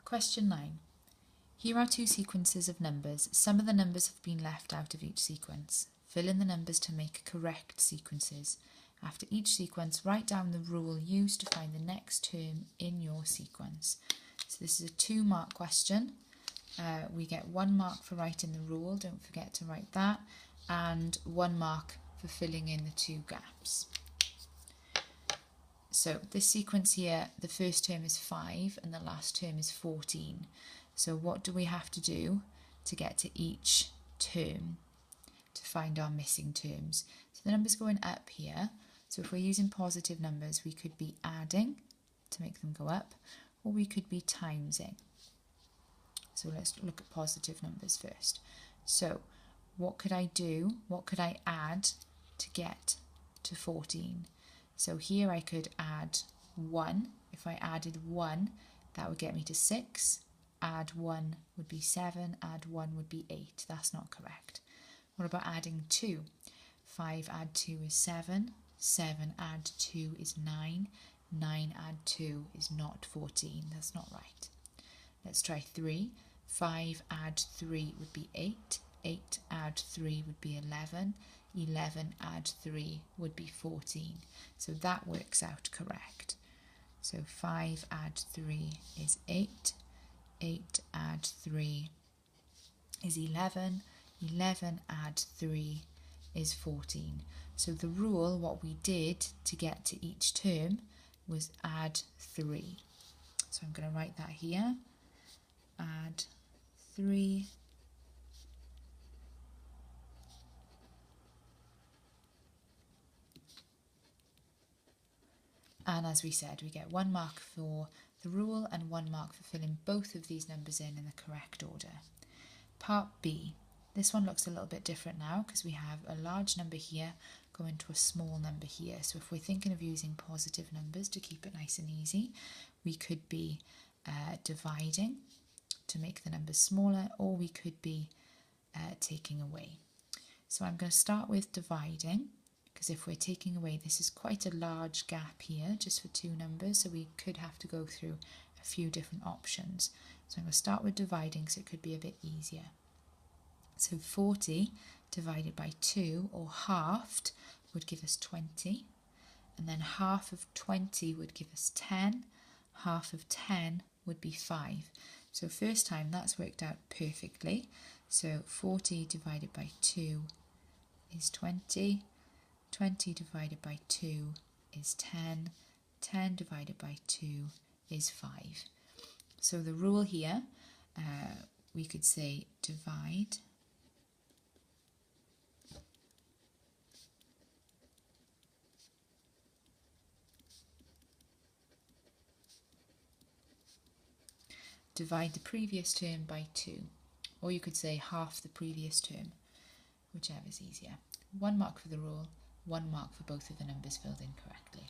Question 9. Here are two sequences of numbers. Some of the numbers have been left out of each sequence. Fill in the numbers to make correct sequences. After each sequence, write down the rule used to find the next term in your sequence. So this is a 2-mark question. We get 1 mark for writing the rule, don't forget to write that, and 1 mark for filling in the 2 gaps. So this sequence here, the first term is 5 and the last term is 14. So what do we have to do to get to each term to find our missing terms? So the number's going up here. So if we're using positive numbers, we could be adding to make them go up, or we could be timesing. So let's look at positive numbers first. So what could I do? What could I add to get to 14? So here I could add 1. If I added 1, that would get me to 6. Add 1 would be 7. Add 1 would be 8. That's not correct. What about adding 2? 5 add 2 is 7. 7 add 2 is 9. 9 add 2 is not 14. That's not right. Let's try 3. 5 add 3 would be 8. 8 add 3 would be 11. 11 add 3 would be 14. So that works out correct. So 5 add 3 is 8. 8 add 3 is 11. 11 add 3 is 14. So the rule, what we did to get to each term, was add 3. So I'm going to write that here. Add 3. And as we said, we get 1 mark for the rule and 1 mark for filling both of these numbers in the correct order. Part B. This one looks a little bit different now because we have a large number here going to a small number here. So if we're thinking of using positive numbers to keep it nice and easy, we could be dividing to make the numbers smaller, or we could be taking away. So I'm going to start with dividing, because if we're taking away, this is quite a large gap here just for 2 numbers, so we could have to go through a few different options. So I'm going to start with dividing so it could be a bit easier. So 40 divided by 2, or halved, would give us 20, and then half of 20 would give us 10, half of 10 would be 5. So first time that's worked out perfectly. So 40 divided by 2 is 20, 20 divided by 2 is 10, 10 divided by 2 is 5. So the rule here, we could say divide the previous term by 2, or you could say half the previous term, whichever is easier. 1 mark for the rule, 1 mark for both of the numbers filled in correctly.